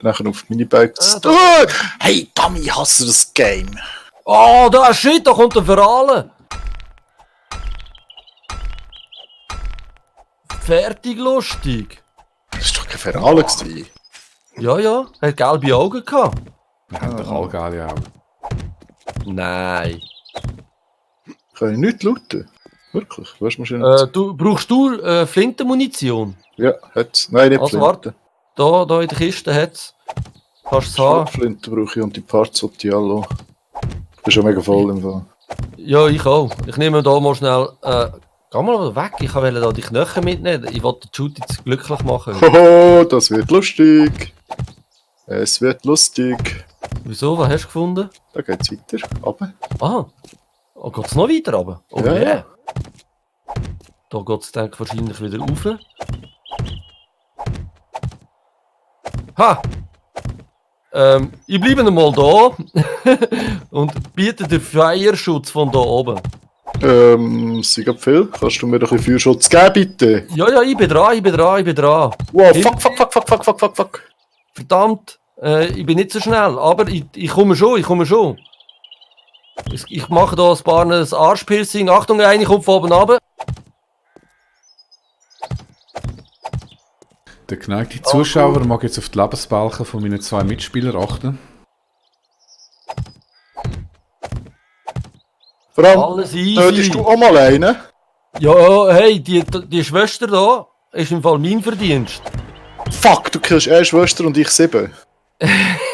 nachher auf Minibikes. Hey, Tommy, hasse das Game. Oh, da shit, da kommt der Verale. Fertig lustig. Das ist doch kein Verale gewesen. Ja, hat gelbe Augen gehabt. Wir haben doch alle geile Augen. Nein. Kann ich nicht looten? Wirklich? Weißt du, schön. Brauchst du Flintenmunition? Ja, hat's. Nein, nicht Also Flinte. warte, da in der Kiste hat's. Kannst du es haben? Flinte brauche ich und die Parts die ich alle. Ich bin schon mega voll im Fall. Ja, ich auch. Ich nehme da mal schnell. Geh mal weg, ich wollte da die Knochen mitnehmen. Ich wollte den Shoot jetzt glücklich machen. Hoho, das wird lustig. Es wird lustig. Wieso? Was hast du gefunden? Da geht's weiter. Aber. Ah. Oh, geht's noch weiter runter? Oh Ja, ja. ja. Da geht's dann wahrscheinlich wieder rauf. Ha! Ich bleibe einmal da und biete den Feierschutz von da oben. Sie gibt viel. Kannst du mir doch ein bisschen Feuerschutz geben, bitte? Ja, ich bin dran. Wow, fuck. Verdammt, ich bin nicht so schnell, aber ich komme schon. Ich mache da ein paar Arschpiercing. Achtung, eine kommt von oben runter. Der geneigte Zuschauer mag jetzt auf die Lebensbalken von meinen 2 Mitspielern achten. Vor allem, Alles easy. tötest du auch mal einen? Ja, hey, die Schwester da ist im Fall mein Verdienst. Fuck, du killst eine Schwester und ich 7.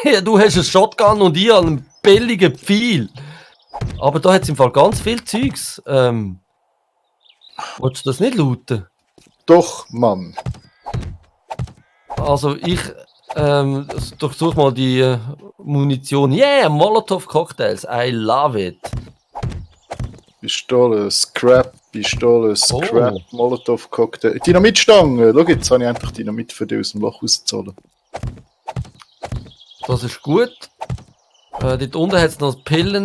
Ja, du hast einen Shotgun und ich einen billigen Pfeil. Aber da hat es im Fall ganz viel Zeugs. Willst du das nicht looten? Doch, Mann. Also ich durchsuche mal die Munition. Yeah, Molotov Cocktails. I love it. Pistole, Scrap, Molotov Cocktail. Dynamitstange! Schau, jetzt habe ich einfach Dynamit für dich aus dem Loch rausgezogen. Das ist gut. Dort unten hat es noch Pillen.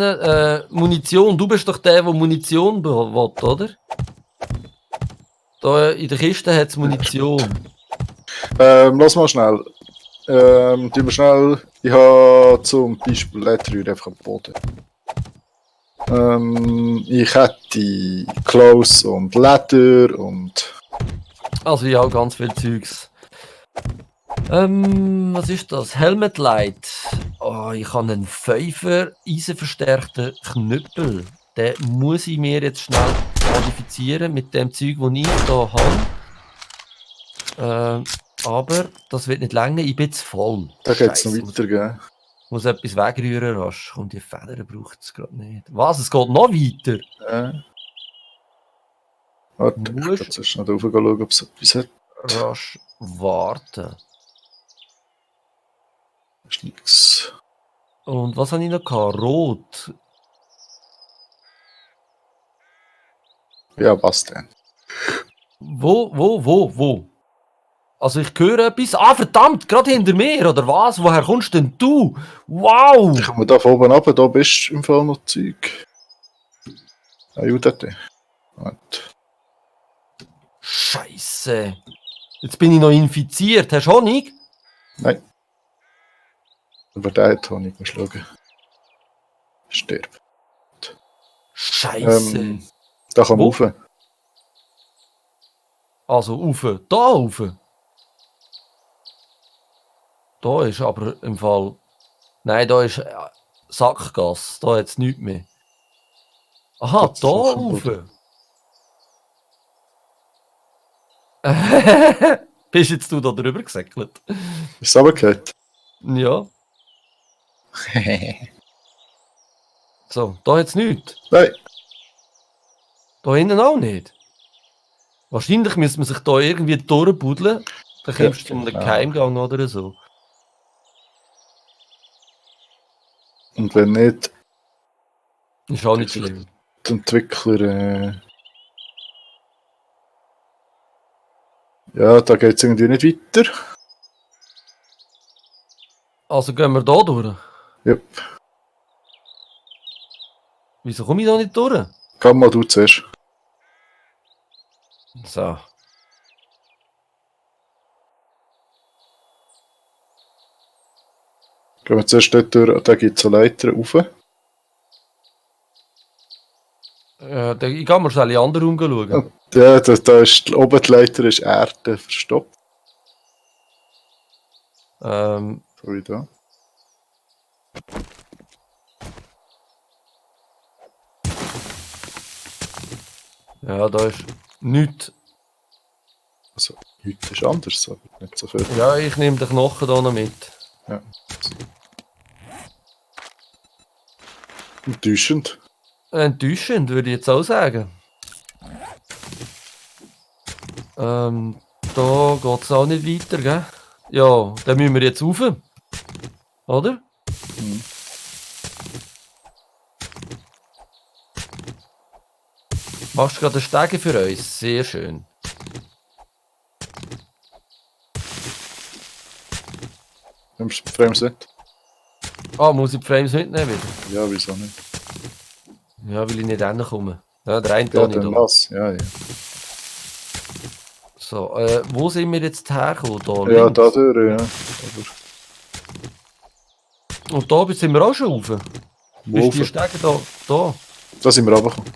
Munition. Du bist doch der Munition will, oder? Da in der Kiste hat es Munition. Lass mal schnell. Tun wir schnell. Ich habe zum Beispiel Lederrühre einfach am Boden. Ich hätte Clothes und Leder und. Also ja, ganz viel Zeugs. Was ist das? Helmet Light. Oh, ich habe einen 5er eisenverstärkten Knüppel. Den muss ich mir jetzt schnell modifizieren mit dem Zeug, das ich hier habe. Aber das wird nicht länger, ich bin zu voll. Da geht es noch Scheisse, weiter, gell? muss etwas wegrühren rasch. Und die Federn braucht es gerade nicht. Was? Es geht noch weiter? Warte, ich Musst- kann zuerst noch rauf schauen, ob es etwas hat. Rasch warten. Das ist nix. Und was habe ich noch gehabt? Rot. Ja, was denn? Wo? Also ich höre etwas. Ah, verdammt, gerade hinter mir, oder was? Woher kommst denn du? Wow! Ich komme da von oben runter, da bist du im Fall noch Zeug. Ah, Judete. Moment. Scheiße. Jetzt bin ich noch infiziert. Hast du Honig? Nein. Aber der hat Honig, musst du schauen. Stirb. Scheiße. Da kann man Wo? rauf. Also rauf. Da rauf. Da ist aber im Fall... Nein, da ist Sackgasse. Da hat es nichts mehr. Aha, Das ist da noch am rauf. Boden. Bist jetzt du da drüber gesäckelt? Ist es runtergefallen? Ja. So, da hat es nichts. Nein. Da hinten auch nicht. Wahrscheinlich müsste man sich da irgendwie durchbuddeln. Dann kommst du zu einem genau. Geheimgang oder so. Und wenn nicht, Ist auch nicht schlimm. die Entwickler. Ja, da geht es irgendwie nicht weiter. Also gehen wir da durch. Ja. Wieso komme ich da nicht durch? Komm mal du zuerst. So. Gehen wir zuerst dort durch, da gibt es eine Leiter rauf. Ich kann mal schnell in den anderen Raum schauen. Ja, da ist, oben die Leiter ist Erde verstopft. Ähm, So wie da. ja, da ist nichts. Also, heute ist anders, aber nicht so viel. Ja, ich nehme den Knochen hier noch mit. Ja. Enttäuschend. Enttäuschend, würde ich jetzt auch sagen. Da geht es auch nicht weiter, gell? Ja, dann müssen wir jetzt rauf. Oder? Mhm. Machst du gerade einen Stege für uns? Sehr schön. Nimmst du die Frames nicht? Ah, muss ich die Frames mitnehmen wieder? Ja, wieso nicht? Ja, weil ich nicht hinkomme. Ja, der eine Ja, da nicht. dann Da. lass. Ja, ja. So, wo sind wir jetzt hergekommen? Da Ja, links? da durch, ja. Aber Und da sind wir auch schon rauf. wo Bist du die rauf? Stege da? Da. Da sind wir runtergekommen.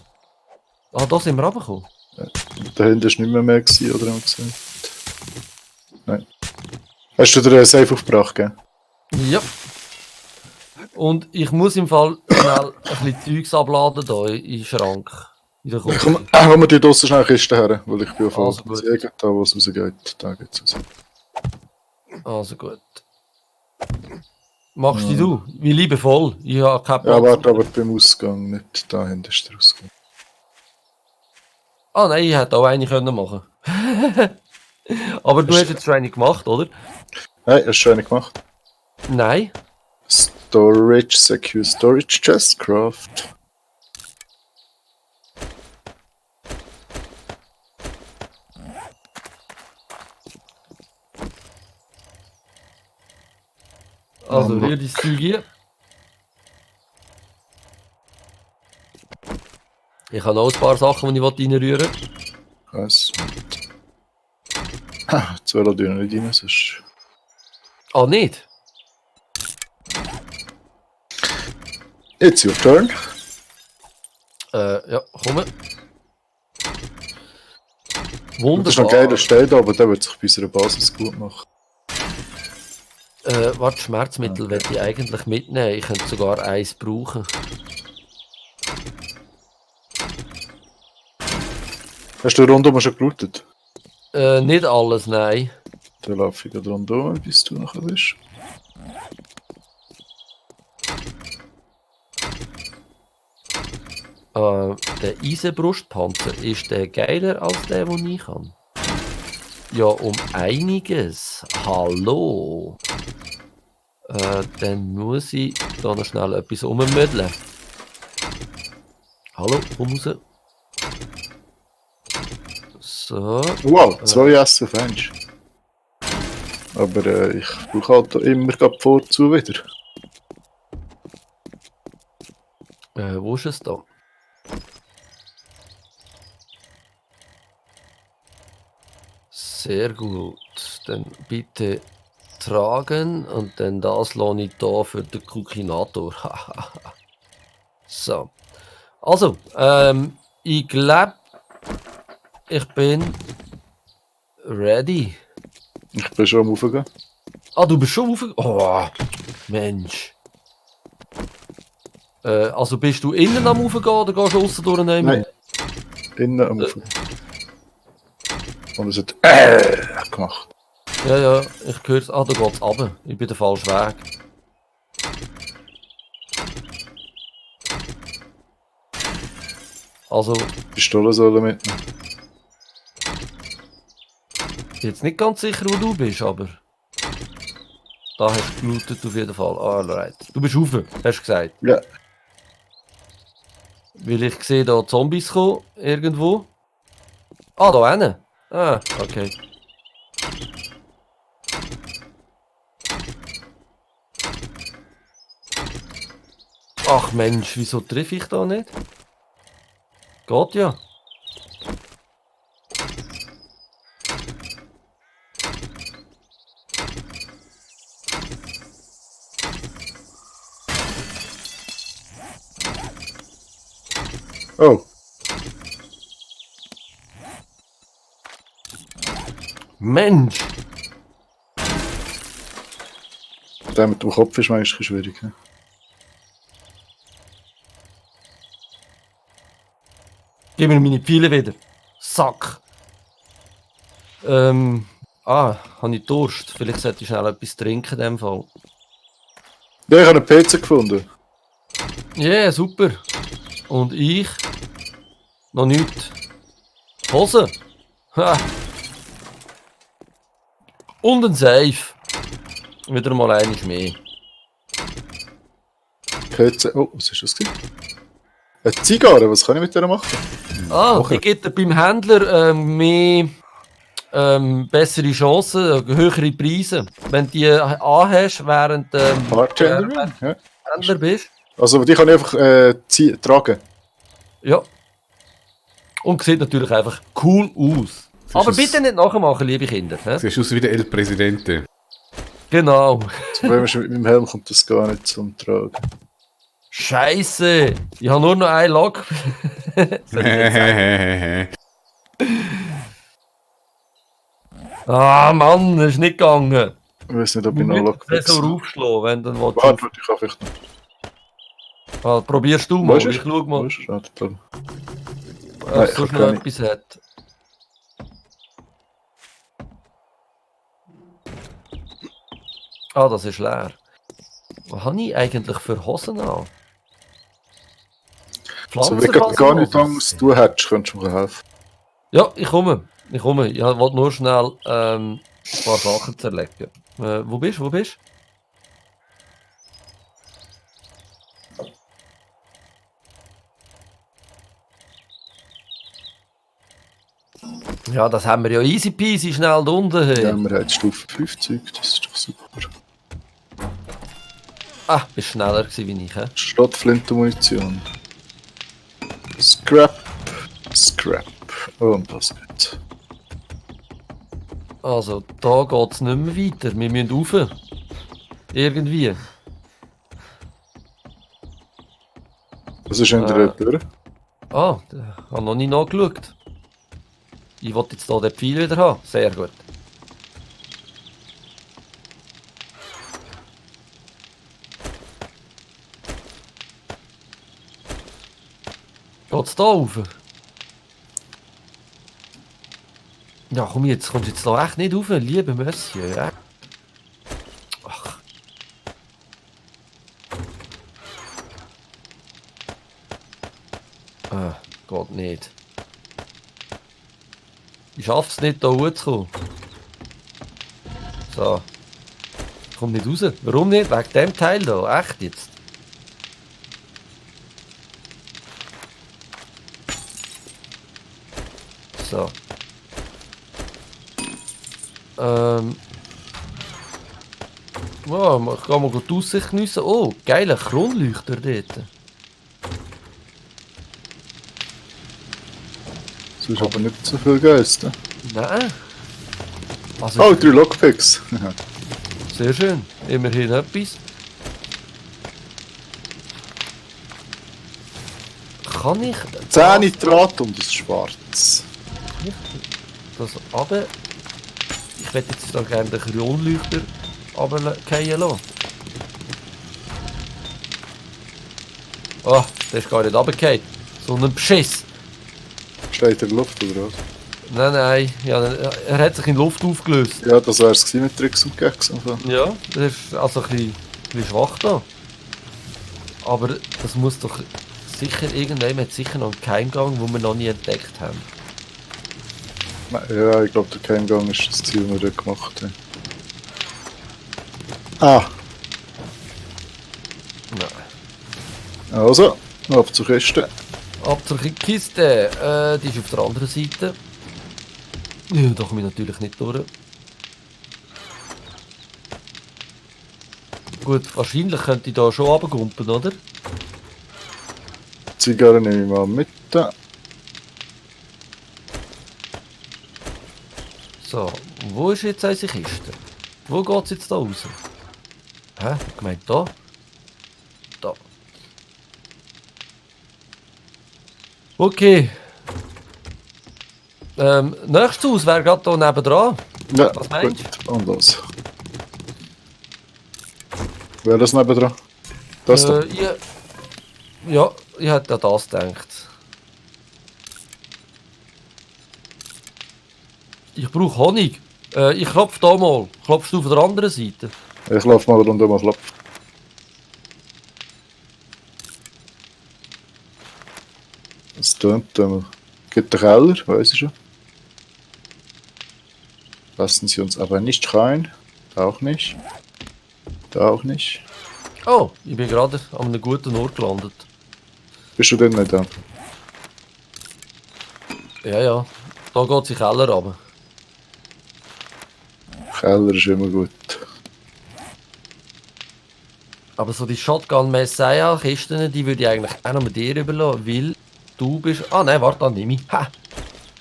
Ah, da sind wir runtergekommen. Da hinten war nicht mehr gewesen, oder haben wir gesagt? Nein. Hast du dir einen Safe aufgebracht, gell? Ja. Und ich muss im Fall schnell ein bisschen Zeugs abladen hier in den Schrank. In der Küche. Komm wir die draussen schnell Kiste her, weil ich bin voll Also gut. Säge, da wo es rausgeht, da geht's raus. Also gut. Machst du? Wie liebevoll. Ich habe keinen Platz. Ja, warte, aber beim Ausgang, nicht da hinten ist der Ausgang. Ah nein, ich hätte auch eine können machen. Aber du hast jetzt schon eine gemacht, oder? Nein, hast du schon eine gemacht? Nein. Storage, Secure Storage Chest, Craft. Also, Mama. rühr dein Zeug hier. Ich habe noch ein paar Sachen, die ich reinrühren will. Was? Jetzt will er nicht rein, sonst... Ah, nicht? It's your turn. Ja, komm. Das ist noch Wunderbar. geil, der steht da, aber der wird sich bei unserer Basis gut machen. Warte, Schmerzmittel möchte ich eigentlich mitnehmen. Ich könnte sogar eins brauchen. Hast du rundum schon gelootet? Nicht alles, nein. Dann laufe ich gerade rundum, bis du nachher bist. Der Eisenbrustpanzer, ist der geiler als der, den ich habe? Ja, um einiges. Hallo. Dann muss ich da noch schnell etwas ummödeln. Hallo, komm raus. So. Wow, 2 Essen auf eins. Aber ich brauche halt immer gerade vorzu wieder. Wo ist es da? Sehr gut. Dann bitte tragen und dann das lasse ich da für den Kukinator. So. Also, ich glaube, ich bin ready. Ich bin schon am Aufgehen. Ah, du bist schon auf. Oh, Mensch. Also bist du innen am Aufgehen oder gehst du aussen durch den Nein. Innen am Aufgehen. Und es hat gemacht. Ja, ja, ich höre es. Ah, da geht's runter. Ich bin der falsche Weg. Also, Pistole sollen mitnehmen. ich bin jetzt nicht ganz sicher, wo du bist, aber... Da hast du gelootet auf jeden Fall. Alright. Du bist rauf, hast du gesagt. Ja. Weil ich sehe da Zombies kommen, irgendwo. Ah, da hinten. Ah, okay. Ach Mensch, wieso treffe ich da nicht? Geht ja. Oh, Mensch! der mit dem Kopf ist manchmal schwierig. Ja? Gib mir meine Pfeile wieder. Sack! Habe ich Durst? Vielleicht sollte ich schnell etwas trinken in dem Fall. Ja, ich habe einen PC gefunden. Ja, yeah, super. Und ich? Noch nichts. Hose? Ha. Und ein Safe. Wieder mal einiges mehr. PC. Oh, was ist das gewesen? Eine Zigarre, was kann ich mit der machen? Die gibt dir beim Händler mehr bessere Chancen, höhere Preise. Wenn du die anhast, während Bartender? Ja. Händler bist. Also, die kann ich einfach tragen. Ja. Und sieht natürlich einfach cool aus. Aber es- bitte nicht nachmachen, liebe Kinder. Hä? Siehst aus wie der El Presidente. Genau. Das Problem ist, mit meinem Helm kommt das gar nicht zum Tragen. Scheiße. Ich habe nur noch einen Lock. Ah Mann, das ist nicht gegangen. Ich weiß nicht, ob Du ich noch musst Lock den so aufschlagen, wenn du dann willst. Warte, ich kann vielleicht noch. Probierst du Wo mal, ist er? ich schau mal, Wo ist er? Ah, da. ob es ich sonst kann noch nicht. etwas hat. Ah, das ist leer. Was habe ich eigentlich für Hosen an? Also, wenn du gar Pflanzerhosen? nichts anderes zu tun hättest, könntest du mir helfen. Ja, ich komme. Ich wollte nur schnell ein paar Sachen zerlegen. Wo bist du? Ja, das haben wir ja easy peasy schnell da unten. Hey. Ja, wir haben Stufe 5 Zeug, das ist doch super. Ah, bist schneller gewesen wie ich, hä? Schrotflintenmunition. Scrap. Oh, und das geht. Also, da geht es nicht mehr weiter. Wir müssen rauf. Irgendwie. Was ist in der Tür? Ah, ich habe noch nicht nachgeschaut. Ich wollte jetzt hier den Pfeil wieder haben. Sehr gut. Geht's da rauf? Ja, komm jetzt, kommst jetzt da echt nicht rauf, liebe Monsieur. Ja. Ach. Geht nicht. Ich schaff's nicht, da hochzukommen. So. Ich komm nicht raus. Warum nicht? Wegen dem Teil da. Echt jetzt. So. Oh, ich kann mal die Aussicht geniessen. Oh, geiler Kronleuchter dort. Das ist aber nicht so viel Geist. Nein. Also, Oh, 3 Lockpicks. sehr schön. Immerhin etwas. Kann ich 10 Nitrat und das Schwarz. das runter? Ich werde jetzt da gerne den Kronleuchter runterfallen lassen. Oh, der ist gar nicht runtergefallen. So ein Beschiss. Steht in der Luft oder was? Nein. Ja, er hat sich in Luft aufgelöst. Ja, das wär's gewesen mit Tricks und Gags. Also. Ja, das ist also ein bisschen schwach da. Aber das muss doch sicher irgendjemand hat sicher noch einen Geheimgang, den wir noch nie entdeckt haben. Ja, ich glaube, der Keimgang ist das Ziel, das wir dort gemacht haben. Ah, Nein. also, ab zur Kiste. Ab zur Kiste. Die ist auf der anderen Seite. Ja, da komme ich natürlich nicht durch. Gut, wahrscheinlich könnte ich da schon runtergumpen, oder? Zigarre nehme ich mal mit. So, wo ist jetzt unsere Kiste? Wo geht es jetzt da raus? Hä? Ich meine da? Da. Okay. Nächstes Haus wäre gerade hier nebendran. Ja, Was meinst gut. Und los. Wer das nebendran? Das da. Ja, ich hätte an das gedacht. Ich brauche Honig. Ich klopfe da mal. Klopfst du auf der anderen Seite? Ich laufe mal rundum mal klopfen. Es tönt gibt den Keller, weiß ich schon. Lassen Sie uns aber nicht rein. Da auch nicht. Da auch nicht. Oh, ich bin gerade an einem guten Ort gelandet. Bist du denn nicht da? Ja, ja. Da geht sich Keller runter. Keller ist immer gut. Aber so die Shotgun Messiah-Kisten, die würde ich eigentlich auch noch mit dir überlassen, weil du bist... Ah nein, warte, dann nehme ich. Ha!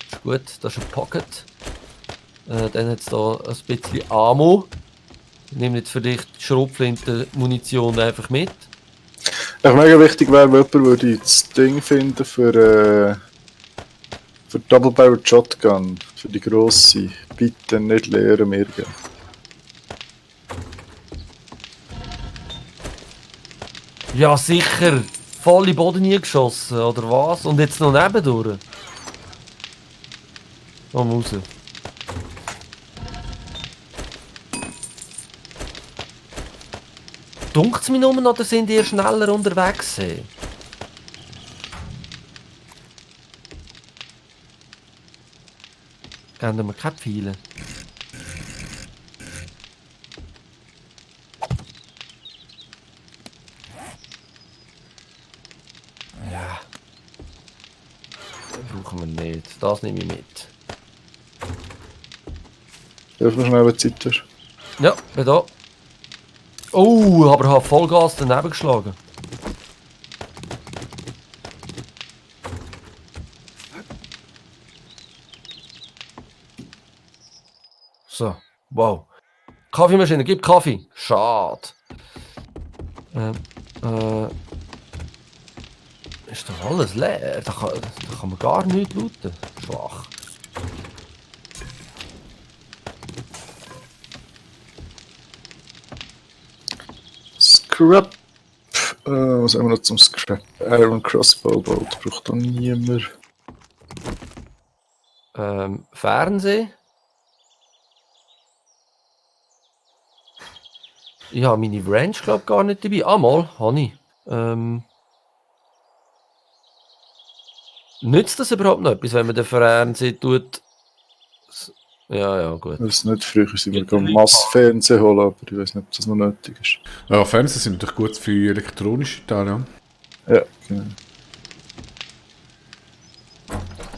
Ist gut, das ist ein Pocket. Dann hat es da ein bisschen Ammo. Ich nehme jetzt für dich die Schrotflinte-Munition einfach mit. Mega wichtig wäre, wenn jemand würde das Ding finden für Double Barrel Shotgun. Für die grosse. Bitte nicht leeren mir geben. Ja, sicher. Voll in den Boden geschossen, oder was? Und jetzt noch nebendurch. Komm raus. Dunkt es mir nur noch, oder sind ihr schneller unterwegs? Geben wir keine Pfeile. Ja. Das brauchen wir nicht. Das nehme ich mit. Darf man schnell Zeit hast? Ja, bin da. Oh, aber ich habe Vollgas daneben geschlagen. So, wow. Kaffeemaschine, gib Kaffee. Schade. Ist doch alles leer? Da kann man gar nichts looten. Schwach. Scrap. Was haben wir noch zum Scrap? Iron Crossbow Bolt braucht doch niemand. Fernsehen. Ich habe meine Range, glaube ich, gar nicht dabei. Ah, mal, habe ich. Nützt das überhaupt noch etwas, wenn man den Fernseher tut? Ja, ja, gut. Das ist nicht früher, sind wir Massfernsehen holen, aber ich weiß nicht, ob das noch nötig ist. Ja, Fernseher sind natürlich gut für elektronische Teile. Ja, genau.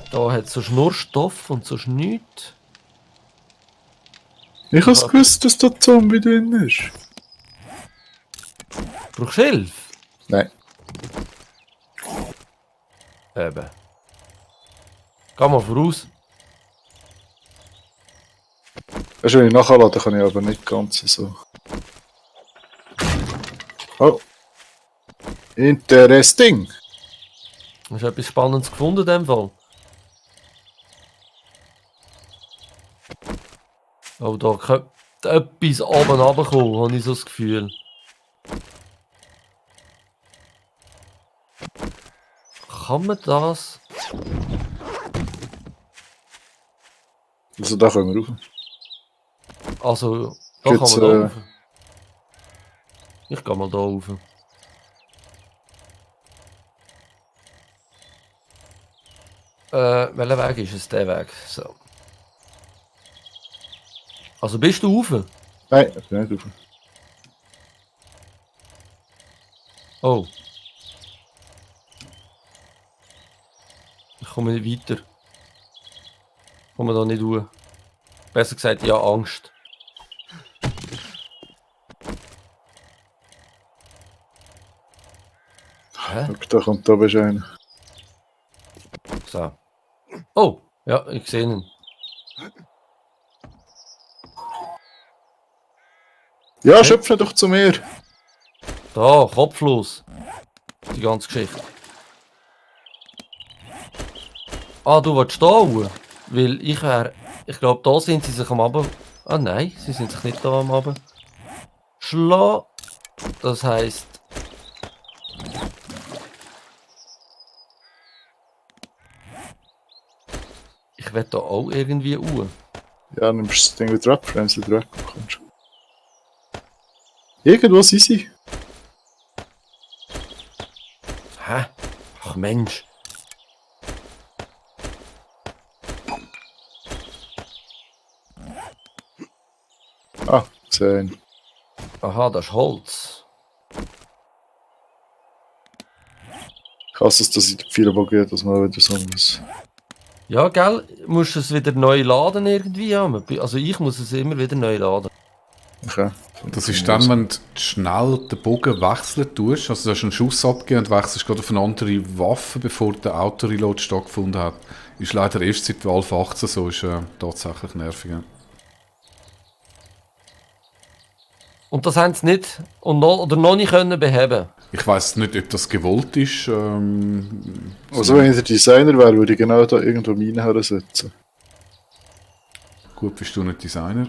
Da hat es so Schnurstoff und so nichts. Ich hab's gewusst, dass da Zombie drin ist. Brauchst du Hilfe? Nein. Eben. Geh mal voraus. Weißt du, wenn ich nachladen kann ich aber nicht ganz so. Oh. Interesting. Hast du etwas Spannendes gefunden in dem Fall? Oh, da könnte etwas oben runterkommen, habe ich so das Gefühl. Kann man das? Also da können wir rauf. Also, da Gibt's, kann man da rauf. Ich gehe mal da rauf. Welcher Weg ist es? Der Weg. So. Also bist du rauf? Nein, ich bin nicht rauf. Oh. Ich komme nicht weiter. Ich komme da nicht rauf. Besser gesagt, ja, Angst. Hä? Da kommt da bist du einer. So. Oh, ja, ich sehe ihn. Ja, schöpfe doch zu mir. Da, kopflos. Die ganze Geschichte. Ah, du willst da raus? Weil ich glaube, da sind sie sich am Abend. Ah nein, sie sind sich nicht da am Abend. Schlagen. Das heisst. Ich will da auch irgendwie raus. Ja, nimmst das Ding wieder ab, wenn du wieder wegkommst. Irgendwo sind sie. Hä? Ach Mensch. Ah, 10. Aha, das ist Holz. Ich hasse es, dass ich die Pfeile geht, dass man wieder so muss. Ja, gell? Musst du es wieder neu laden irgendwie? Ja, also ich muss es immer wieder neu laden. Okay. Das ist dann, wenn du schnell den Bogen wechseln tust. Also du hast einen Schuss abgegeben und wechselst gerade auf eine andere Waffe, bevor der Auto-Reload stattgefunden hat. Ist leider erst seit Alpha 18 so, ist tatsächlich nervig. Ja. Und das haben sie nicht noch nicht können beheben. Ich weiss nicht, ob das gewollt ist. Also wenn ich der Designer wäre, würde ich genau da irgendwo Minen hersetzen. Gut, bist du nicht Designer.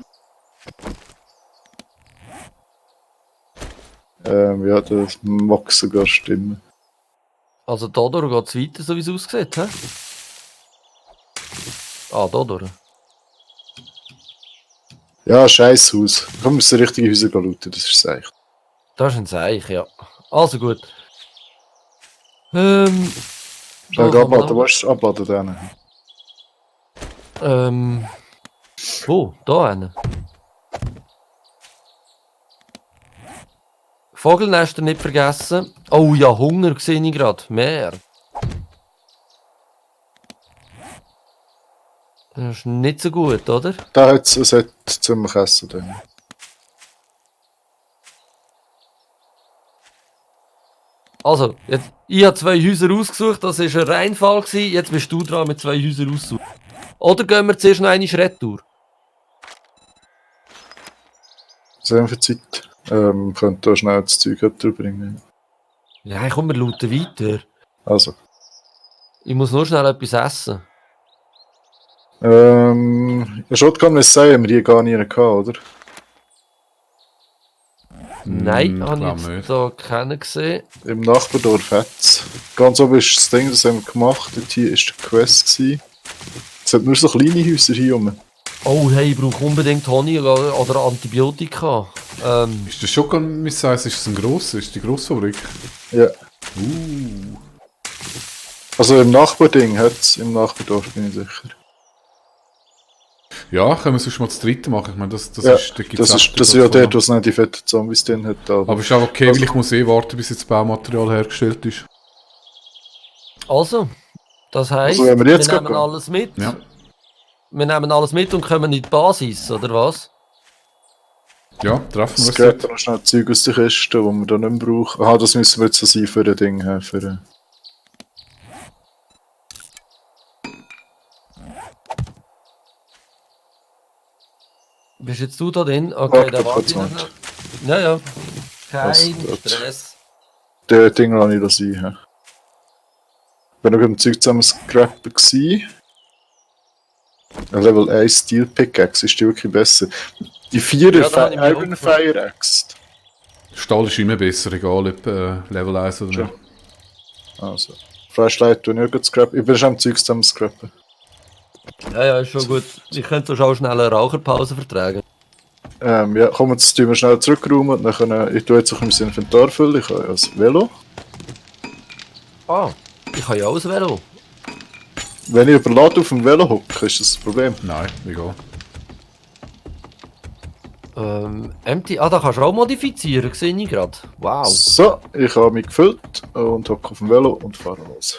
Ja, das mag sogar stimmen. Also dadurch geht es weiter, so wie es aussieht, hä? Ah, dadurch. Ja, scheiß Haus. Komm, wir müssen richtige Häuser looten, das ist echt. Das ist ein Seich, ja. Also gut. Schnell was haben wir abladen, noch? was abladen dann? Wo? Da einen. Vogelnester nicht vergessen. Oh ja, Hunger sehe ich gerade. Mehr. Das ist nicht so gut, oder? Da hat es ziemlich Essen drin. Also, jetzt, ich habe 2 Häuser ausgesucht, das war ein Reinfall gewesen. Jetzt bist du dran mit 2 Häusern aussuchen. Oder gehen wir zuerst noch eine Retour? Sehr viel Zeit. Könnt da schnell das Zeug bringen. Ja, komm, wir looten weiter. Also. Ich muss nur schnell etwas essen. Shotgun muss sein, haben wir die gar nie gehabt, oder? Nein, habe glaub ich nicht. jetzt da keinen gesehen. Im Nachbardorf hat's. Ganz oben ist das Ding, das haben wir gemacht. Dort hier war der Quest gewesen. Es hat nur so kleine Häuser hier rum. Oh, hey, ich brauche unbedingt Honig oder Antibiotika. Ist der Shotgun Missile, ist es ein grosser? Ist die Grossfabrik? Ja. Also im Nachbarding hat's, im Nachbardorf bin ich sicher. Ja, können wir sonst mal das dritte machen. Ich meine, das Ja, ist, da gibt's das echt ist ja der, wo es nicht die fetten Zombies drin hat. Aber ist auch okay, weil ich muss warten, bis jetzt das Baumaterial hergestellt ist. Also, das heisst, Also, wenn wir jetzt nehmen gehen. alles mit. Ja. Wir nehmen alles mit und kommen in die Basis, oder was? Ja, treffen wir Es uns geht dort. noch schnell Zeug aus der Kiste, die wir da nicht mehr brauchen. Aha, das müssen wir jetzt so sein für ein Ding. Für Bist jetzt du da drin? Okay, Warte, dann warte ich kurz, noch. Ja, ja. Kein Was dort? Stress. der Ding lasse ich da sein. Ich bin noch mit dem Zeug zusammen scrappen gewesen. Ein Level 1 Steel Pickaxe ist die wirklich besser. Die 4er Ja, da habe ich mich Iron auch Fire Axe. Stahl ist immer besser, egal ob Level 1 oder Schon. nicht. Also. Flashlight tue ich auch scrappen. Ich bin schon am Zeug zusammen scrappen. Ja, ja, ist schon gut. Ich könnte schon schnell eine Raucherpause vertragen. Ja, komm, jetzt tun wir schnell zurückräumen und dann können, ich tue jetzt auch mein Inventar füllen. Ich habe ja das Velo. Ah, ich habe ja auch ein Velo. Wenn ich überladen auf dem Velo hocke, ist das ein Problem. Nein, egal. Empty. Ah, da kannst du auch modifizieren, sehe ich gerade. Wow. So, ich habe mich gefüllt und hocke auf dem Velo und fahre los.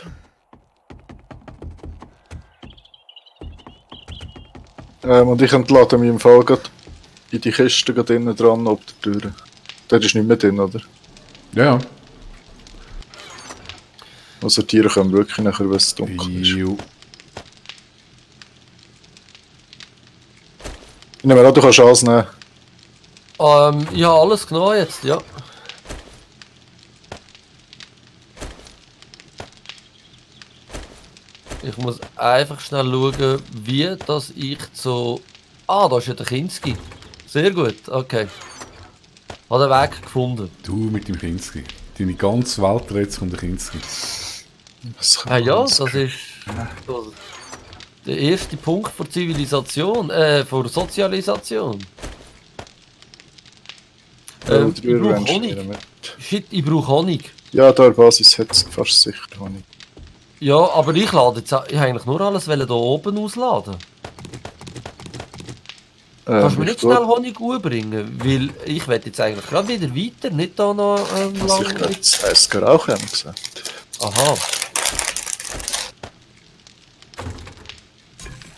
Und ich entlade mich im Fall grad in die Kiste grad innen dran, ob der Tür. Der ist nicht mehr drin, oder? Ja, ja. Also Tiere können wirklich nachher, wenn es dunkel ist. Jo. Ich nehme an, du kannst alles nehmen. Ich habe alles genommen jetzt, ja. Ich muss einfach schnell schauen, wie dass ich so... Ah, da ist ja der Kinski. Sehr gut, okay. Hat den Weg gefunden. Du mit dem Kinski. Deine ganze Welt dreht sich um den Kinski. Was kann Ah ja, man das ist so der erste Punkt von Zivilisation, von Sozialisation. Ich brauche Honig. Shit, ich brauche Honig. Ja, da in der Basis hat es fast sicher Honig. Ja, aber ich lade jetzt, ich eigentlich nur alles hier oben ausladen. Kannst du mir nicht schnell Honig umbringen? Weil ich werde jetzt eigentlich gerade wieder weiter, nicht da noch Also ich glaube, das heisst auch, haben wir gesagt. Aha.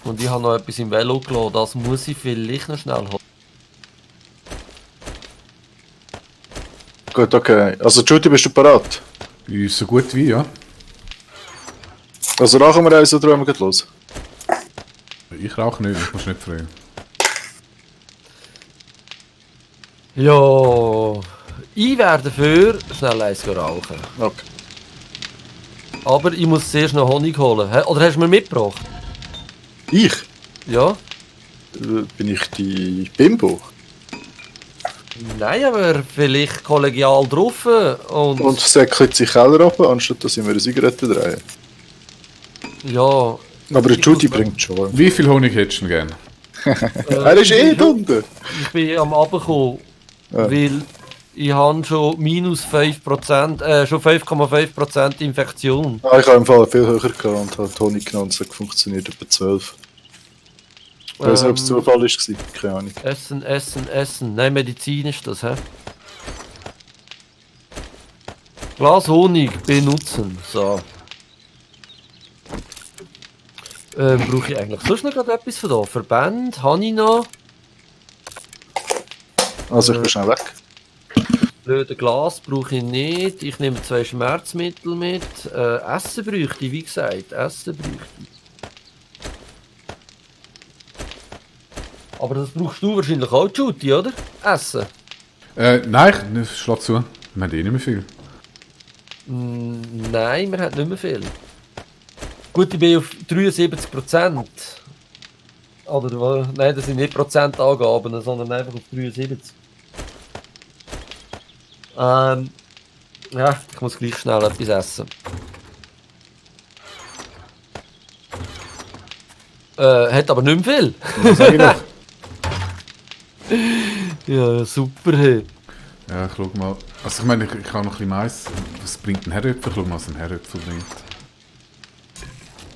Und ich habe noch etwas im Velo gelassen, das muss ich vielleicht noch schnell holen. Gut, okay. Also Judy, bist du bereit? So gut wie, ja. Also rauchen wir eins oder wollen wir los? Ich rauche nicht, ich muss nicht fragen. Ja, ich wäre dafür schnell eins rauchen. Okay. Aber ich muss zuerst noch Honig holen. Oder hast du mir mitgebracht? Ich? Ja? Bin ich die Bimbo? Nein, aber vielleicht kollegial drauf Und säckelt sich Keller runter, anstatt dass ich mir eine Zigarette drehe. Ja. Aber die Ich Judy muss- bringt schon. Wie viel Honig hättest du denn gerne? Er ist eh drunter. Ich bin am Abkommen, Ja. weil ich habe schon minus 5%, schon 5,5% Infektion. Ah, ich habe im Fall viel höher gehabt und habe Honig genommen und es hat funktioniert etwa 12. Ich weiß nicht, ob es Zufall war, keine Ahnung. Essen. Nein, Medizin ist das, hä? Glas Honig benutzen. So. Brauche ich eigentlich sonst noch gerade etwas von da? Verband? Habe ich noch? Also ich bin schnell weg. Blöde Glas brauche ich nicht. Ich nehme 2 Schmerzmittel mit. Essen bräuchte ich, wie gesagt. Essen bräuchte ich. Aber das brauchst du wahrscheinlich auch, Judy, oder? Essen? Nein, schlag zu. Wir haben eh nicht mehr viel. Nein, wir haben nicht mehr viel. Gut, ich bin auf 73%. Oder, nein, das sind nicht Prozentangaben, sondern einfach auf 73. Ja, ich muss gleich schnell etwas essen. Hat aber nicht mehr viel. Was sag ich noch? Ja, super. Hey. Ja, ich schau mal. Also ich meine, ich habe noch ein bisschen Mais. Was bringt ein Herdöpfel? Ich schau mal, was ein Herdöpfel bringt.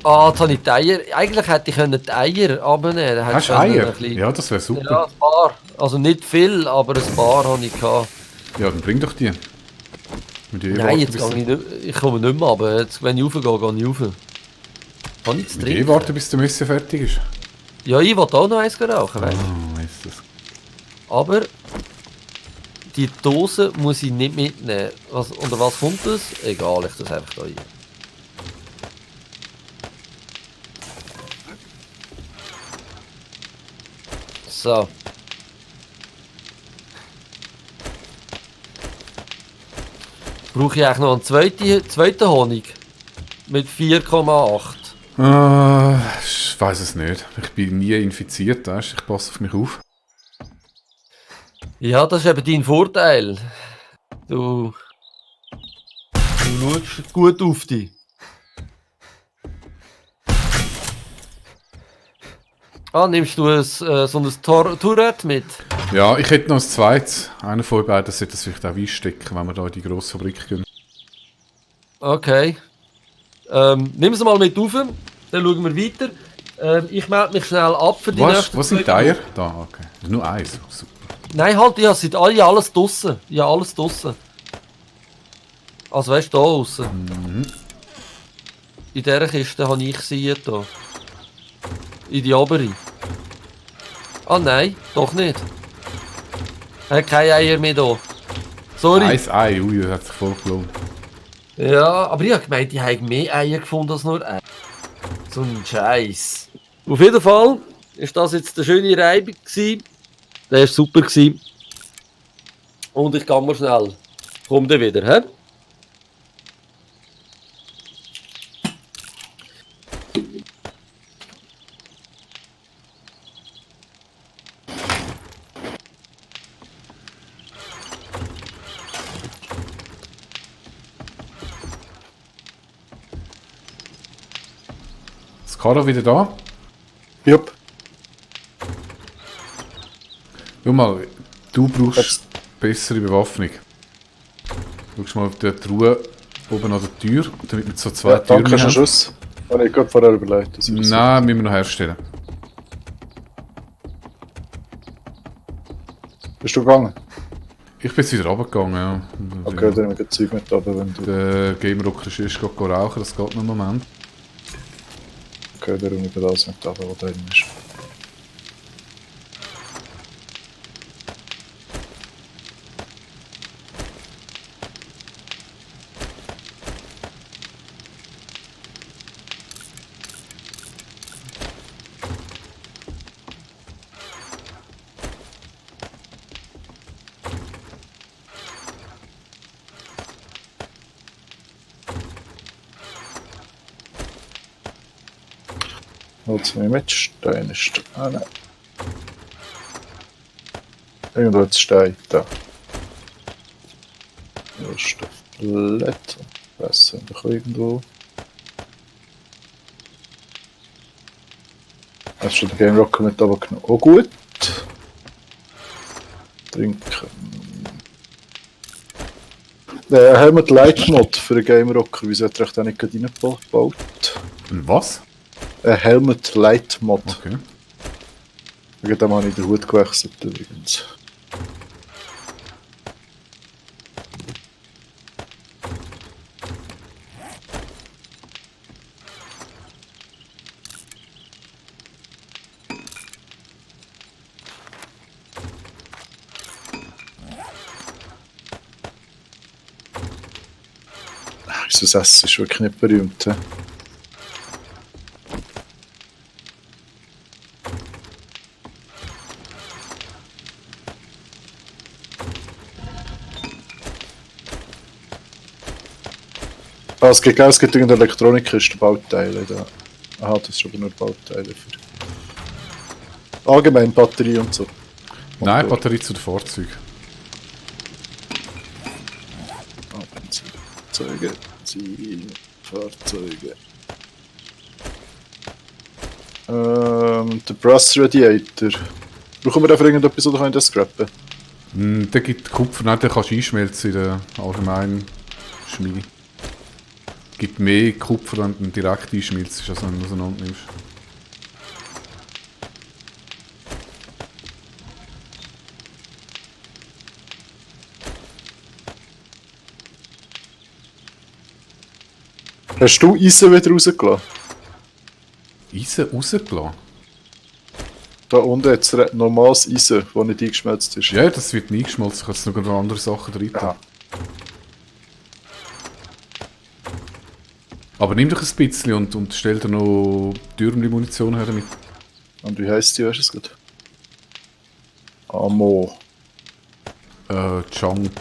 Ah, jetzt habe ich die Eier. Eigentlich hätte ich die Eier abnehmen können. Hast du Eier? Ja, das wäre super. Ja, ein paar. Also nicht viel, aber ein paar habe ich gehabt. Ja, dann bring doch die. Mit dir Nein, jetzt gehe ich nicht. Ich komme nicht mehr runter. Jetzt, wenn ich raufgehe, gehe ich rauf. Kann ich zu Mit dir trinken? warten, bis der Messe fertig ist. Ja, ich wollte auch noch eins rauchen. Weißt. Oh, ist das. Aber die Dose muss ich nicht mitnehmen. Unter was kommt das? Egal, ich das einfach da rein. So. Brauche ich eigentlich noch einen zweiten Honig? Mit 4,8. Ich weiß es nicht. Ich bin nie infiziert, weißt? Ich passe auf mich auf. Ja, das ist eben dein Vorteil. Du schaust gut auf dich. Ah, nimmst du so ein Tourette mit? Ja, ich hätte noch ein zweites. Einer von euch beiden sollte das vielleicht auch einstecken, wenn wir da in die grosse Fabrik gehen. Okay. Nimm es mal mit auf, dann schauen wir weiter. Ich melde mich schnell ab für die nächsten Was sind die Eier? Da, okay. Nur eins. Super. Nein, halt, ja, sind alle alles draussen. Ja, alles draussen. Also weißt du, da draussen. In dieser Kiste habe ich sie hier. In die obere. Ah nein, doch nicht. Er hat keine Eier mehr da. Sorry. Ein Ei, ui, das hat sich voll gelohnt. Ja, aber ich habe gemeint, ich habe mehr Eier gefunden als nur Eier. So ein Scheiß. Auf jeden Fall ist das jetzt eine schöne Reibung gewesen. Der war super gewesen. Und ich gehe mal schnell. Komm dann wieder, hä? Kara wieder da? Jupp. Schau mal, du brauchst Jetzt. bessere Bewaffnung. Schau mal auf die Truhe oben an der Tür, damit wir so zwei Ja, Türen danke, schon haben. Schuss. Habe ich gerade vorher überlegt. Das ist Nein, müssen wir noch herstellen. Bist du gegangen? Ich bin jetzt wieder runtergegangen, ja. Okay, dann nehme ich das Zeug mit runter, wenn du... Der Game-Rocker ist erst gerade rauchen, das geht noch einen Moment. Okay, dann nehme ich das mit runter, was da drin ist. Jetzt nehme ich mit, Stein ist da. Ah, nein. Irgendwo hat es Stein, da. Wo ist der Flat? Besser doch irgendwo. Hast du den Game Rocker mit runtergenommen? Oh gut. Trinken. Helmet Light Mod für den Game Rocker. Wieso hat er euch da nicht gerade reingebaut? Ein was? Ein Helmet Light Mod. Okay. Wegen dem habe ich den Hut gewechselt übrigens. Unser Essen ist wirklich nicht berühmt. He? Ah, es gibt irgendeine Elektronikkiste, Bauteile da. Aha, das ist aber nur Bauteile für... Allgemein Batterie und so. Nein, Motor. Batterie zu den Fahrzeugen. Ah, Fahrzeuge. Der Brass Radiator. Brauchen wir dafür irgendetwas oder kann ich das scrappen? Der gibt Kupfer, nein, den kannst du einschmelzen in der allgemeinen Schmiede. Gibt mehr Kupfer, wenn du ihn direkt einschmilzt, als wenn du ihn auseinander nimmst. Hast du Eisen wieder rausgelassen? Eisen rausgelassen? Da unten jetzt normales Eisen, das nicht eingeschmelzt ist. Ja, das wird nie eingeschmolzen, ich kann jetzt noch andere Sachen drin tun. Ja. Aber nimm doch ein bisschen und stell dir noch Türmli-Munition her damit. Und wie heisst die, weißt du es gut? Ammo. Junk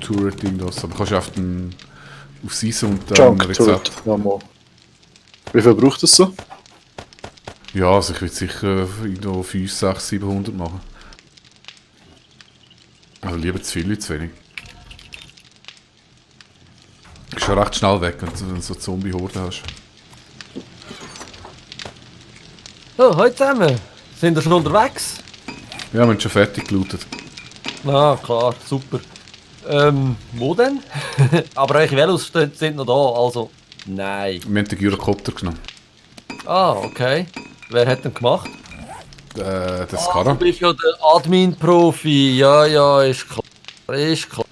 Turret irgendwas. Aber kannst du auf Eisen und Junk Rezept. Turret. Ammo. Wie viel braucht das so? Ja, also ich würde sicher noch 5, 6, 700 machen. Also lieber zu viel, zu wenig. Ist schon recht schnell weg, wenn du so Zombie-Horde hast. So, heute zusammen. Sind wir schon unterwegs? Ja, wir haben schon fertig gelootet. Ah, klar, super. Wo denn? Aber eure Velos sind noch da, also... Nein. Wir haben den Gyrocopter genommen. Ah, okay. Wer hat den gemacht? Das Du Kara. bist ja der Admin-Profi. Ja, ist klar. Ist klar.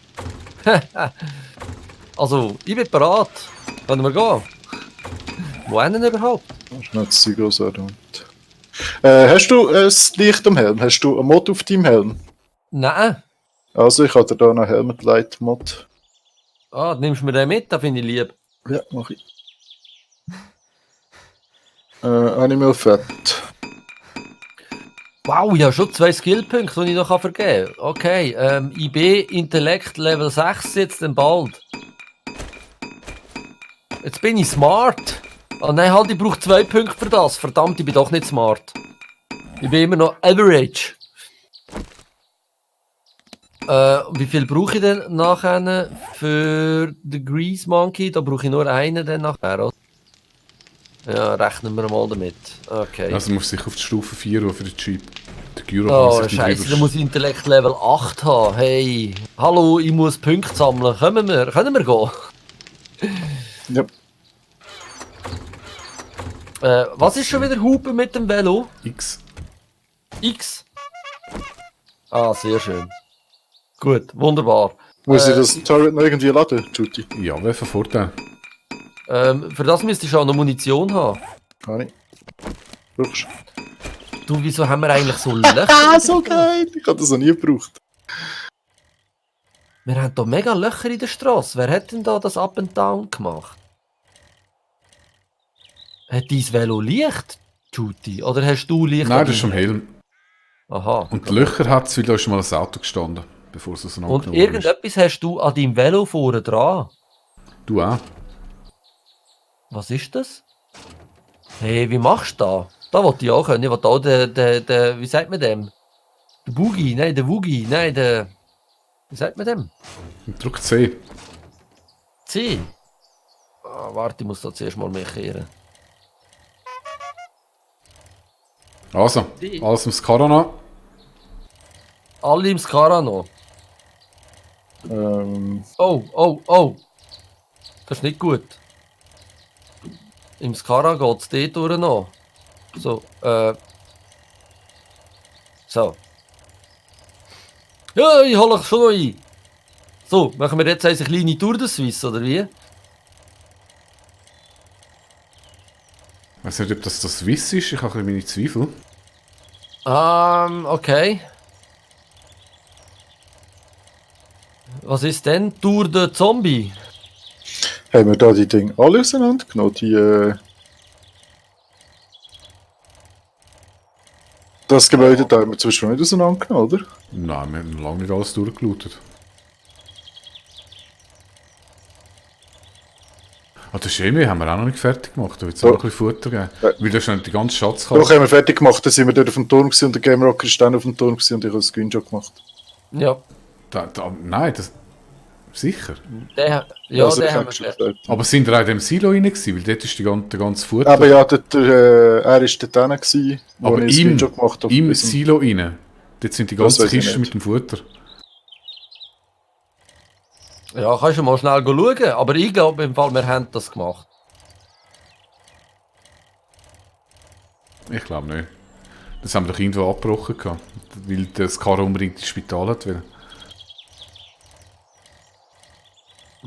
Also, ich bin bereit. Können wir gehen? Wo haben wir überhaupt? Das ist nicht so groß. Hast du ein Licht am Helm? Hast du einen Mod auf deinem Helm? Nein. Also, ich habe dir da einen Helmet Light Mod. Ah, nimmst du mir den mit? Das finde ich lieb. Ja, mach ich. Animal Fett. Wow, ja, schon 2 Skillpunkte, die ich noch vergeben kann. Okay, IB Intellekt Level 6 jetzt dann bald. Jetzt bin ich smart. Oh nein, halt, ich brauche 2 Punkte für das. Verdammt, ich bin doch nicht smart. Ich bin immer noch average. Wie viel brauche ich denn nachher für den Grease Monkey? Da brauche ich nur einen dann nachher. Oder? Ja, rechnen wir mal damit. Okay. Also musst du sicher auf die Stufe 4 für den Jeep. Der Gyro Oh, kann sich Scheiße, drüber da muss ich Intellekt Level 8 haben. Hey, hallo, ich muss Punkte sammeln. Können wir gehen? Ja. Was ist schon wieder Hupen mit dem Velo? X. X. Ah, sehr schön. Gut, wunderbar. Muss ich das Turret noch irgendwie laden, Judy? Ja, wäre von Vorteil. Für das müsstest du auch noch Munition haben. Kann ich. Brauchst Du, wieso haben wir eigentlich so Löcher? Ah, so geil! Ich habe das noch nie gebraucht. Wir haben da mega Löcher in der Straße. Wer hat denn da das Up and Down gemacht? Hat dein Velo Licht, Judy? Oder hast du Licht? Nein, an das ist deinem vom Helm. Aha. Und die Löcher hat es, weil da ist mal ein Auto gestanden, bevor es Und auseinandergenommen ist. irgendetwas hast du an deinem Velo vorne dran. Du auch? Was ist das? Hey, wie machst du da? Da wollte ich auch können. Ich wollte auch den, wie sagt man dem? Der Boogie, nein, der Woogie, nein, der, wie sagt man dem? Und drück C. C. Ah, warte, ich muss da zuerst mal mehr kehren. Also, C. alles im Skarana. Alle im Skara noch. Oh. Oh. Das ist nicht gut. Im Skara geht es dort durch noch. So, So. Ja, ich hole euch schon noch ein. So, machen wir jetzt eine kleine Tour de Suisse, oder wie? Ich weiß nicht, ob das Swiss ist. Ich habe ein bisschen meine Zweifel. Okay. Was ist denn? Tour de Zombie? Haben wir da die Dinge alle auseinandergenommen? Das Gebäude da haben wir zum Beispiel nicht auseinandergenommen, oder? Nein, wir haben lange nicht alles durchgelootet. Ah, das Chemie haben wir auch noch nicht fertig gemacht. Da wird es auch noch ein bisschen Futter geben. Weil da ist noch die ganze Doch, Schatzkarte. haben wir fertig gemacht, dann sind wir dort auf dem Turm gewesen und der Game Rocker ist dann auf dem Turm gewesen und ich habe einen Screenshot gemacht. Ja. Nein, das... Sicher. Der Also, ich haben habe wir schon fertig. gesagt. Aber sind wir auch in dem Silo rein gewesen? Weil dort ist der ganze Futter. Aber ja, er ist dort drin gewesen, wo Aber ich einen Screenshot gemacht habe. im Bis zum- Silo rein. Dort sind die Das ganzen weiss ich Kisten nicht. mit dem Futter. Ja, kannst du mal schnell schauen. Aber ich glaube im Fall, wir haben das gemacht. Ich glaube nicht. Das haben wir doch irgendwo abgebrochen gehabt. Weil das Karre unbedingt ins Spital hat will.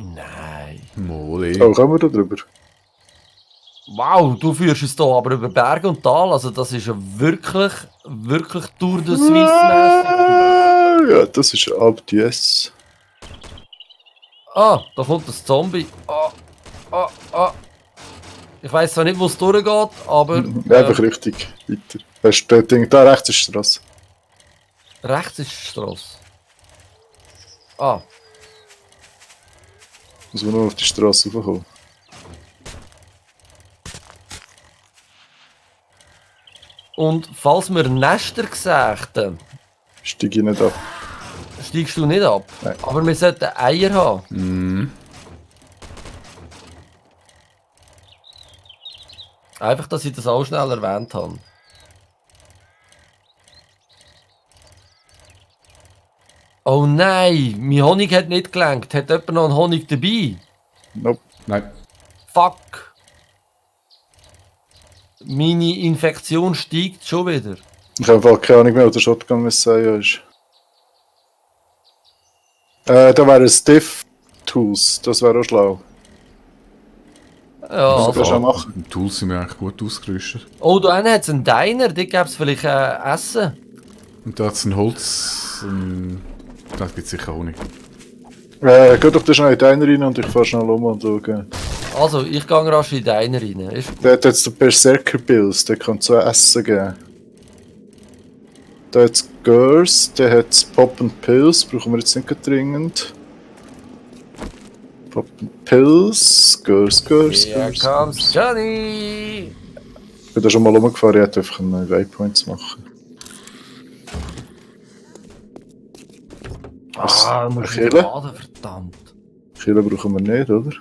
Nein. Mole. Oh, kommen wir da drüber? Wow, du führst es hier aber über Berg und Tal. Also das ist ja wirklich Tour de Suisse mäßig. Ja, das ist Alp d'Huez. Ah, da kommt das Zombie. Ah. Ich weiß zwar nicht, wo es durchgeht, aber Einfach richtig weiter. Hast du das Ding? Da rechts ist die Straße. rechts ist die Straße. Ah, Muss man nur auf die Straße raufkommen. und falls wir Nester sehen, Steig ich nicht ab. steigst du nicht ab. Nein. Aber wir sollten Eier haben. Mhm. Einfach, dass ich das auch schnell erwähnt habe. Oh nein, mein Honig hat nicht gelangt. Hat jemand noch einen Honig dabei? Nope. Nein. Fuck. Meine Infektion steigt schon wieder. Ich habe einfach keine Ahnung mehr, wo der Shotgun Messiah ist. Da wäre ein Stiff Tools, das wäre auch schlau. Ja, Das kannst du also. auch machen. Im Tool sind wir eigentlich gut ausgerüstet. Oh, da hinten hat es einen Diner, dort gäbe es vielleicht Essen. Und da hat es ein Holz. Da gibt es sicher Honig. Geh doch da schnell in deinen rein und ich fahr schnell um und schaue. Also, ich gehe rasch in den Diner rein. Ist Der hat jetzt den Berserker Pills, der kann zu essen geben. Da hat es Girls, der hat Pop and Pills, brauchen wir jetzt nicht dringend. Pop and Pills, Girls. Here comes Johnny! Ich bin da schon mal rumgefahren, ich hätte einfach einen Waypoint machen. Ah, muss ich Achille? laden, verdammt. Killer brauchen wir nicht, oder?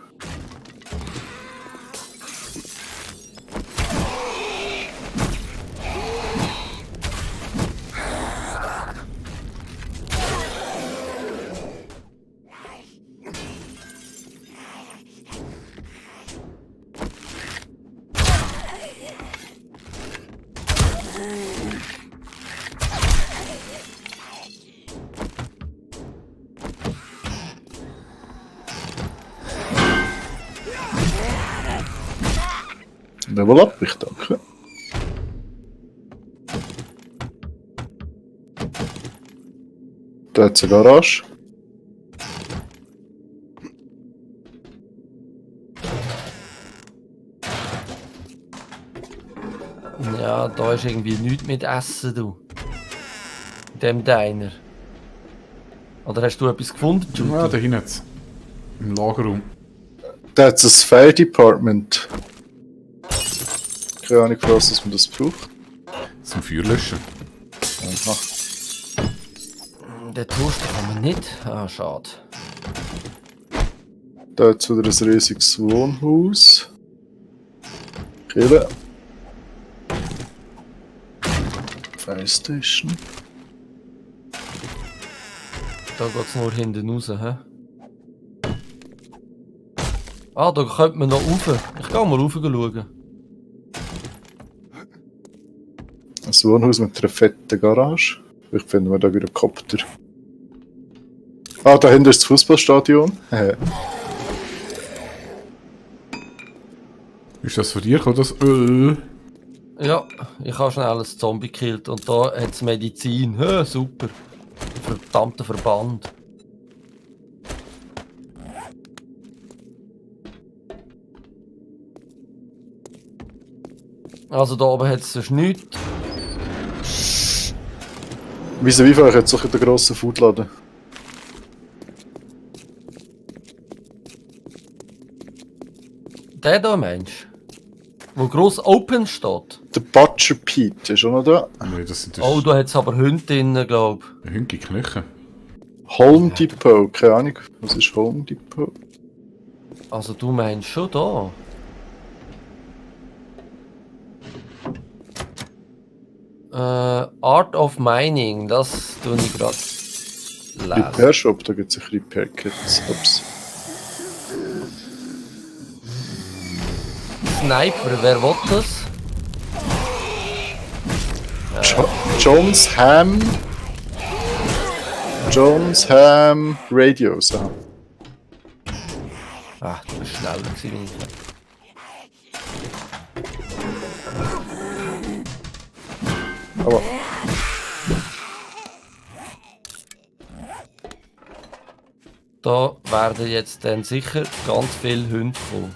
Level up, ich danke. Da hat es eine Garage. Ja, da ist irgendwie nichts mit Essen, du. In dem Diner. Oder hast du etwas gefunden, Judy? Ja, da hinten jetzt. Im Lagerraum. Da hat es ein Fire Department. Keine Ahnung, für was dass man das braucht. Zum Feuer löschen. Aha. Den Toaster kann man nicht. Ah, schade. Da hat es wieder ein riesiges Wohnhaus. Kille. Fire Station. Da geht es nur hinten raus, hä? Ah, da könnte man noch rauf. Ich gehe mal rauf schauen. Ein Wohnhaus mit einer fetten Garage. Vielleicht finden wir da wieder einen Kopter. Ah, da hinten ist das Fußballstadion. Ist das von dir? Kommt das? Ja, ich habe schnell ein Zombie gekillt und da hat es Medizin. Hä, super. Verdammter Verband. Also da oben hat es sonst nichts. Wieso wie viel hat es in der grossen Foodladen? Der da, meinst du? Wo gross Open steht. Der Butcher Pete ist auch noch da. Nein, das sind Oh, da hat es aber Hunde drin, glaube ich. hüngige Knochen. Home Depot, keine Ahnung. Was ist Home Depot? Also du meinst schon da? Art of Mining, das tue ich gerade lesen. Repair Shop, da gibt es Repair Kits. Ups. Sniper, wer will das? Jones Ham Radios. Aha. Ach, du bist schneller gewesen, wie ich. Aber Da werden jetzt dann sicher ganz viele Hunde kommen.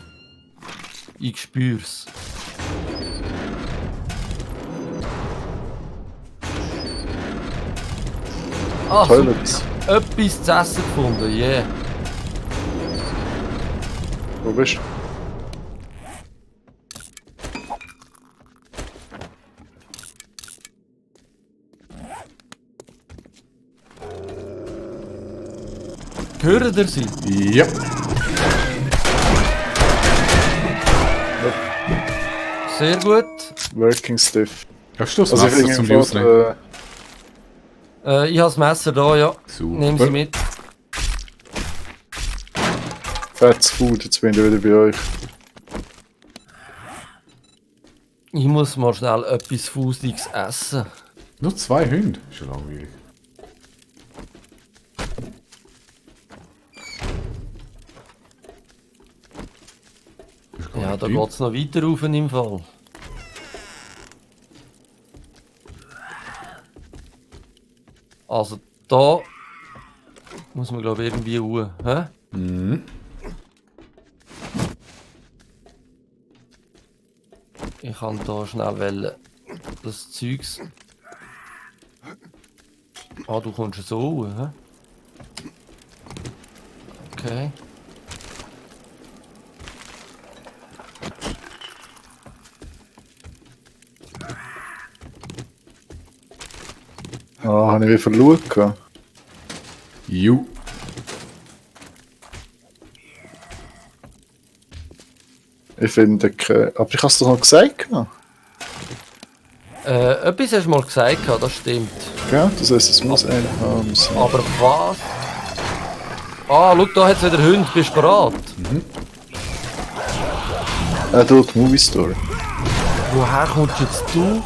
Ich spür's. Ah, Toilets. super. Etwas zu essen gefunden, yeah. Wo bist du? Hören ihr sie? Ja. Sehr gut. Working Stiff. Hast du das Also Messer zum Ausnehmen? Ich habe das Messer da, ja. Super. Nehmen Sie mit. Fettes Food, jetzt bin ich wieder bei euch. Ich muss mal schnell etwas Fusiges essen. Nur 2 Hunde? Ist ja langweilig. Ist gar Ja, nicht da drin. geht es noch weiter rauf im Fall. Also da muss man glaube ich irgendwie hoch. Hä? Mhm. Ich kann da schnell das Zeugs. Ah, du kommst so hoch, hä? Okay. Ah, habe ich wieder verloren gehabt. Ju. Ich finde keine... Aber ich habe es doch noch gesagt. Ja, Etwas hast du mal gesagt, das stimmt. das heisst, es muss einer haben. So. Aber was? Ah, schau, da hat es wieder Hunde, bist du bereit? Adult Movie Store. Woher kommst jetzt du?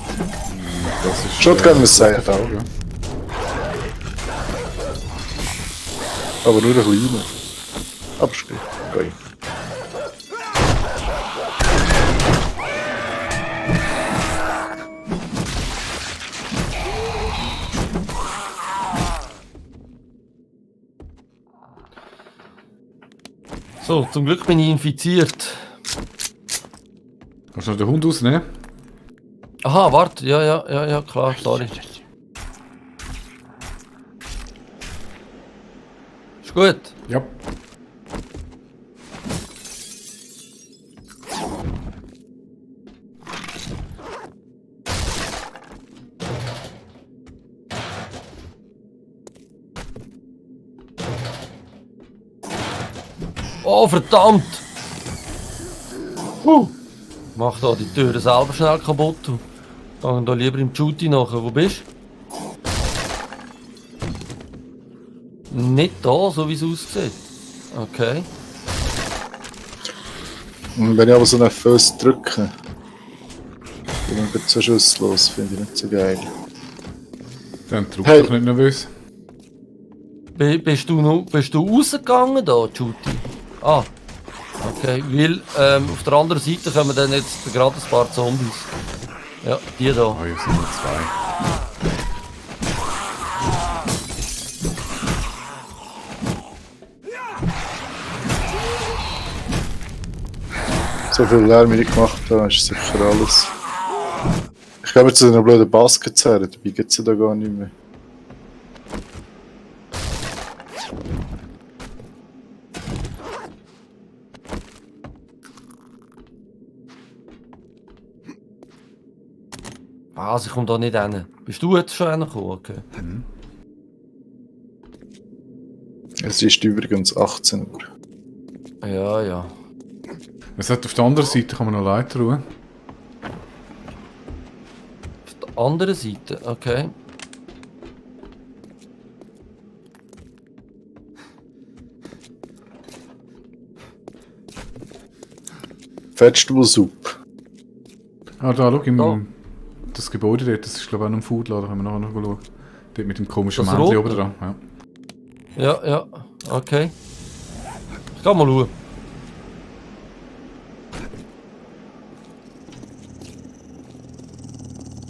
Das ist... Shotgun Messiah da. Ja. Aber nur ein kleiner. Abspiel. Geil. So, zum Glück bin ich infiziert. Kannst du noch den Hund rausnehmen? Aha, warte. Ja, klar, sorry. Ist gut. Ja. Oh, verdammt! Mach da die Türen selber schnell kaputt. Geh da lieber im Shooty nachher. Wo bist du? Nicht da, so wie es aussieht. Okay. Und wenn ich aber so einen Fuß drücke, dann wird es so schusslos, finde ich nicht so geil. Dann druck Hey. doch nicht nervös. Bist du rausgegangen da, Shooty? Ah. Okay, weil auf der anderen Seite kommen dann jetzt gerade ein paar Zombies. Ja, die da. Ah, hier sind nur zwei. So viel Lärm, wie ich gemacht habe, ist sicher alles. Ich glaube jetzt zu einer blöden Basket zerren, dabei gibt es da gar nicht mehr. Also ich komme da nicht hin. Bist du jetzt schon hingekommen? Okay. Es ist übrigens 18 Uhr. Ja. Es hat auf der anderen Seite kann man noch Leiter ruhen. Auf der anderen Seite, okay. Vegetable-Soup. Ah, da, schau, Da. das Gebäude dort, das ist glaube ich auch noch ein Foodladen, können wir nachher noch schauen. Dort mit dem komischen Das Männchen Rote? oben dran. Ja. Ja, okay. Ich kann mal schauen.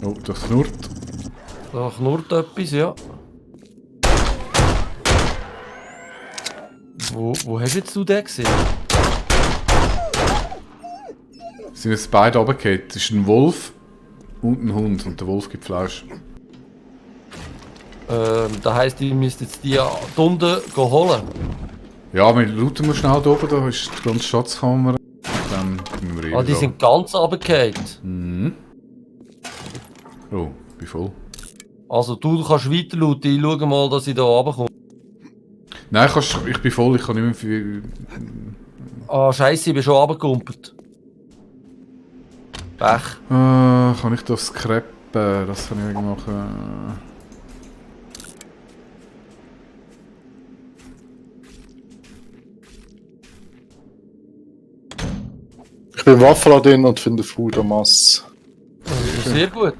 Oh, das knurrt. Da knurrt etwas, ja. Wo hast jetzt du den gesehen? Sind jetzt beide runtergefallen. Es ist ein Wolf und ein Hund und der Wolf gibt Fleisch. Das heisst, ihr müsst jetzt die da unten holen. Ja, wir looten mal schnell da oben, da ist die ganze Schatzkammer. Dann müssen wir Ah, die da. sind ganz runtergefallen. Mhm. Oh, bin voll. Also du kannst weiter looten, ich schau mal, dass ich da runterkomme. Nein, ich bin voll, ich kann nicht mehr viel. Ah, scheisse, ich bin schon runtergekumpelt. Pech. Kann ich das scrappen? Das kann ich irgendwie machen. Ich bin Waffenladen und finde Food en masse. Sehr gut.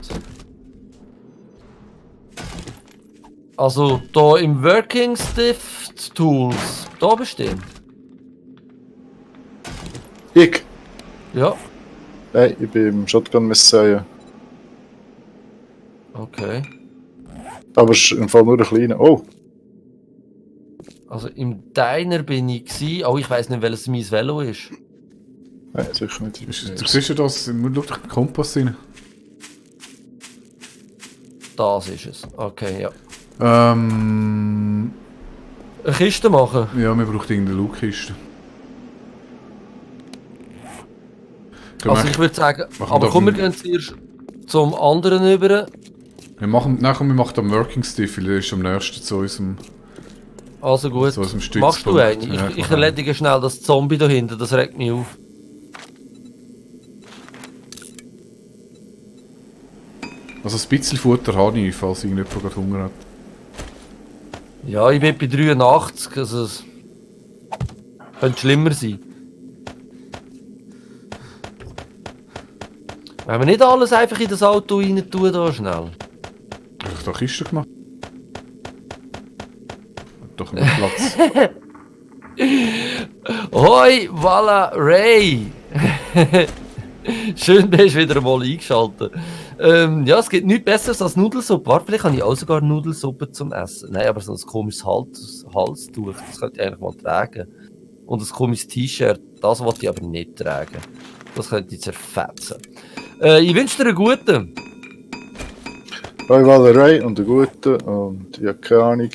Also, da im Working Stift Tools, da bestehen. Ich? Ja, Nein, ich bin im Shotgun Messiah. okay. Aber es ist im Fall nur ein kleiner. Oh! Also im Diner bin ich gsi. Oh, ich weiss nicht, welches mein Velo ist. Nein, sicher nicht. Du siehst ja das, schau doch den Kompass rein. Das ist es. Okay, ja. Eine Eine Kiste machen. Ja, wir brauchen irgendeine Loot-Kiste. Also ich würde sagen, machen aber doch komm, wir einen- gehen zuerst zum anderen über. wir machen am Working Stiff, weil der ist am nächsten zu unserem. Also gut. Zu unserem Machst du Stützpunkt. einen? Ja, Ich ich mach erledige schnell das Zombie da hinten, das regt mich auf. Also ein bisschen Futter habe ich, falls irgendjemand gerade Hunger hat. Ja, ich bin bei 83, also es könnte schlimmer sein. Wenn wir nicht alles einfach in das Auto rein tun, da schnell. Hast du da Kiste gemacht? Hat doch noch Platz. Hoi, voilà, Ray! Schön, bist du wieder mal eingeschaltet. Ja, es gibt nichts Besseres als Nudelsuppe. Warte, vielleicht habe ich auch sogar Nudelsuppe zum Essen. Nein, aber so ein komisches Halstuch, das könnte ich eigentlich mal tragen. und ein komisches T-Shirt. Das wollte ich aber nicht tragen. Das könnte ich zerfetzen. Ich wünsche dir einen guten. Bei Valerei und einen guten und ja, keine Ahnung.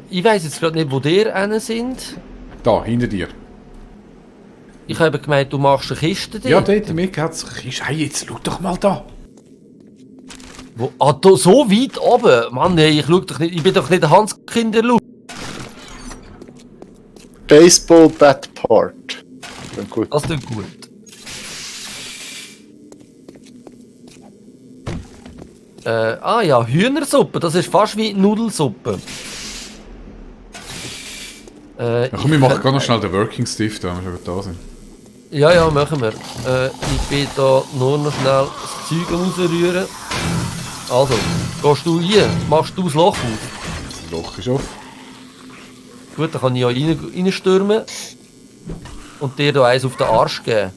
Ich weiss jetzt gerade nicht, wo ihr hin sind. Da, hinter dir. Ich habe gemeint, du machst eine Kiste Ja, dort. dort, Mick hat's. Hey, jetzt schau doch mal da. Wo? Ah, da, so weit oben? Mann, ey, ich bin doch nicht der Hans-Kinderlu. Baseball Bat Part. Dann gut. Das tut gut. Ja, Hühnersuppe, das ist fast wie Nudelsuppe. Ja, komm, wir machen gerade noch schnell den Working Stiff, da wir schon da sind. Ja, machen wir. Ich bin da nur noch schnell das Zeug rausrühren. Also, gehst du rein, machst du das Loch auf. Das Loch ist offen. Gut, dann kann ich ja reinstürmen und dir da eins auf den Arsch geben.